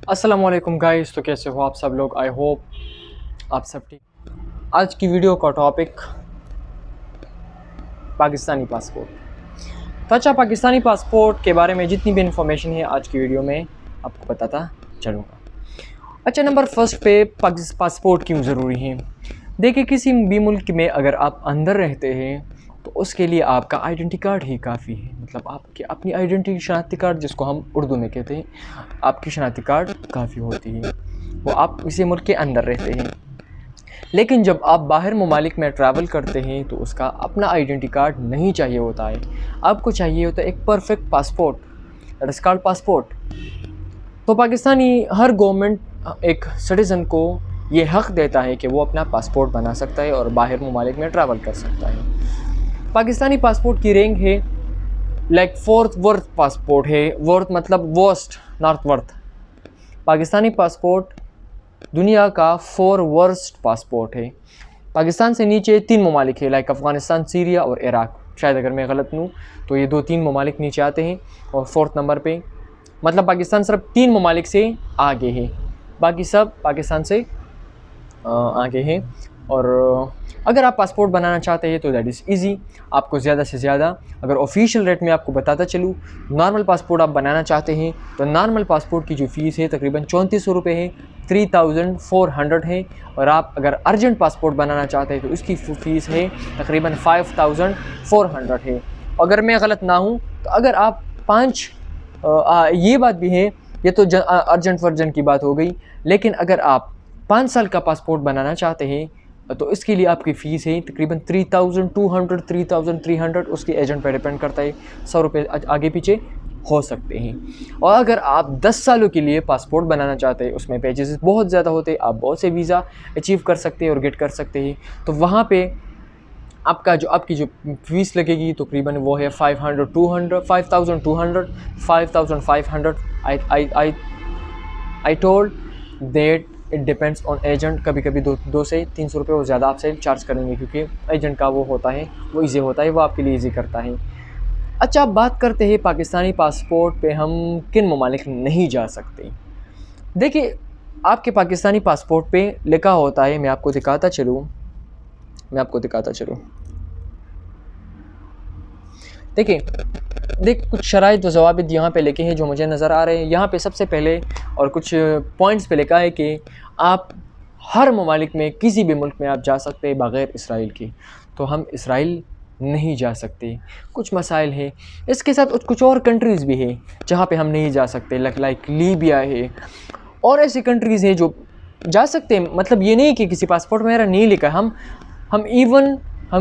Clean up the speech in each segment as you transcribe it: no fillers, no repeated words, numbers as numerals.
अस्सलाम वालेकुम गाइस। तो कैसे हो आप सब लोग? आई होप आप सब ठीक। आज की वीडियो का टॉपिक पाकिस्तानी पासपोर्ट। तो अच्छा, पाकिस्तानी पासपोर्ट के बारे में जितनी भी इंफॉर्मेशन है आज की वीडियो में आपको बताता चलूँगा। अच्छा, नंबर फर्स्ट पे पासपोर्ट क्यों ज़रूरी है। देखिए, किसी भी मुल्क में अगर आप अंदर रहते हैं तो उसके लिए आपका आइडेंटिटी कार्ड ही काफ़ी है। मतलब आपकी अपनी आइडेंटिटी शनाख्ती कार्ड, जिसको हम उर्दू में कहते हैं, आपकी शनाख्ती कार्ड काफ़ी होती है। वो आप इसी मुल्क के अंदर रहते हैं। लेकिन जब आप बाहर ममालिक में ट्रैवल करते हैं तो उसका अपना आइडेंटिटी कार्ड नहीं चाहिए होता है। आपको चाहिए होता है एक perfect passport, that is called passport. तो पाकिस्तानी हर गवर्नमेंट एक सिटीज़न को ये हक़ देता है कि वो अपना पासपोर्ट बना सकता है और बाहर ममालिक में ट्रैवल कर सकता है। पाकिस्तानी पासपोर्ट की रैंक है लाइक फोर्थ वर्थ पासपोर्ट है। वर्थ मतलब worst, not worth. Pakistani passport दुनिया का 4 वर्स्ट पासपोर्ट है। पाकिस्तान से नीचे 3 ममालिक है लाइक अफ़गानिस्तान, सीरिया और इराक। शायद अगर मैं गलत हूँ तो ये 2-3 ममालिक नीचे आते हैं और 4th नंबर पे, मतलब पाकिस्तान सिर्फ 3 ममालिक से आगे है, बाकी सब पाकिस्तान से आगे हैं। और अगर आप पासपोर्ट बनाना चाहते हैं तो दैट इज़ इजी। आपको ज़्यादा से ज़्यादा, अगर ऑफिशियल रेट में आपको बताता चलूँ, नॉर्मल पासपोर्ट आप बनाना चाहते हैं तो नॉर्मल पासपोर्ट की जो फ़ीस है तकरीबन 3400 रुपये है, 3400 है। और आप अगर अर्जेंट पासपोर्ट बनाना चाहते हैं तो उसकी फ़ीस है तकरीबन 5400 है। अगर मैं गलत ना हूँ तो अगर आप 5 ये बात भी है, ये तो अर्जेंट वर्जन की बात हो गई, लेकिन अगर आप 5 साल का पासपोर्ट बनाना चाहते हैं तो इसके लिए आपकी फ़ीस है तकरीबन 3200 3300। उसके एजेंट पर डिपेंड करता है, 100 रुपये आगे पीछे हो सकते हैं। और अगर आप 10 सालों के लिए पासपोर्ट बनाना चाहते हैं, उसमें पेजेस बहुत ज़्यादा होते हैं, आप बहुत से वीज़ा अचीव कर सकते हैं और गेट कर सकते हैं। तो वहाँ पे आपकी जो फ़ीस लगेगी तकरीबन वो है 5500 I told that it depends on agent. कभी कभी 200 से 300 रुपये वो ज़्यादा आपसे चार्ज करेंगे, क्योंकि एजेंट का वो होता है, वो ईजी होता है, वो आपके लिए ईजी करता है। अच्छा, अब बात करते हैं पाकिस्तानी पासपोर्ट पे हम किन ममालिक नहीं जा सकते। देखिए, आपके पाकिस्तानी पासपोर्ट पे लिखा होता है, मैं आपको दिखाता चलूँ। देखिए कुछ शराइत व ज़वाबित यहाँ पे लिखे हैं जो मुझे नज़र आ रहे हैं। यहाँ पे सबसे पहले और कुछ पॉइंट्स पे लिखा है कि आप हर ममालिक में, किसी भी मुल्क में आप जा सकते हैं बग़ैर इसराइल के। तो हम इसराइल नहीं जा सकते, कुछ मसाइल हैं। इसके साथ कुछ और कंट्रीज़ भी हैं जहाँ पे हम नहीं जा सकते, लाइक लीबिया है, और ऐसी कंट्रीज़ हैं जो जा सकते हैं। मतलब ये नहीं कि किसी पासपोर्ट में मेरा नहीं लिखा। हम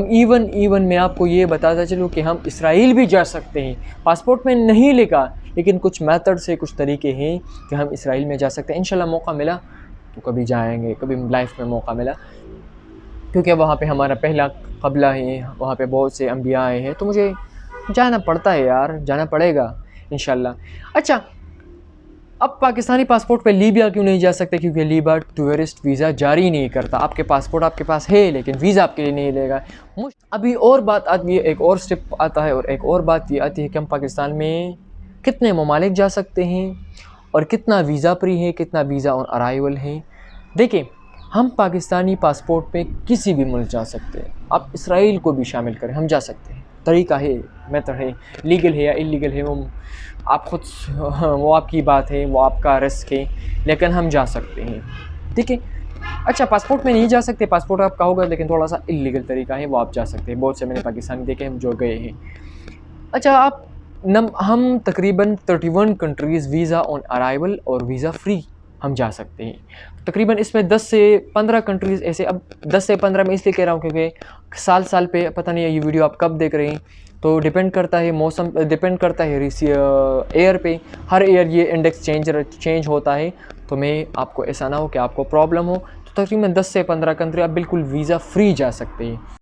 इवन मैं आपको ये बताता चलूँ कि हम इसराइल भी जा सकते हैं, पासपोर्ट में नहीं लिखा, लेकिन कुछ मेथड से, कुछ तरीके हैं कि हम इसराइल में जा सकते हैं। इंशाल्लाह मौका मिला तो कभी जाएंगे, कभी लाइफ में मौका मिला, क्योंकि वहाँ पे हमारा पहला क़बला है, वहाँ पे बहुत से अंबिया आए हैं, तो मुझे जाना पड़ता है यार, जाना पड़ेगा इंशाल्लाह। अच्छा, अब पाकिस्तानी पासपोर्ट पे लीबिया क्यों नहीं जा सकते? क्योंकि लीबिया टूरिस्ट वीज़ा जारी नहीं करता। आपके पासपोर्ट आपके पास है लेकिन वीज़ा आपके लिए नहीं लेगा। अभी और बात आती है, एक और स्टेप आता है, और एक और बात ये आती है कि हम पाकिस्तान में कितने ममालिक जा सकते हैं और कितना वीज़ा फ्री है, कितना वीज़ा ऑन अराइवल है। देखिए, हम पाकिस्तानी पासपोर्ट पे किसी भी मुल्क जा सकते हैं। आप इसराइल को भी शामिल करें, हम जा सकते हैं। तरीका है, मेथड है, लीगल है या इलीगल है वो आप खुद, वो आपकी बात है, वो आपका रिस्क है, लेकिन हम जा सकते हैं। ठीक है। अच्छा, पासपोर्ट में नहीं जा सकते, पासपोर्ट आपका होगा लेकिन थोड़ा सा इलीगल तरीका है, वो आप जा सकते हैं। बहुत से मैंने पाकिस्तानी देखे हैं जो गए हैं। अच्छा, हम तकरीबन 31 कंट्रीज़ वीज़ा ऑन अराइवल और वीज़ा फ्री हम जा सकते हैं। तकरीबन इसमें 10 से 15 कंट्रीज़ ऐसे, अब 10 से 15 मैं इसलिए कह रहा हूँ क्योंकि साल पे, पता नहीं है ये वीडियो आप कब देख रहे हैं, तो डिपेंड करता है मौसम, डिपेंड करता है एयर पे। हर एयर ये इंडेक्स चेंज होता है, तो मैं आपको ऐसा ना हो कि आपको प्रॉब्लम हो। तो तकरीबन 10 से 15 कंट्री आप बिल्कुल वीज़ा फ्री जा सकते हैं।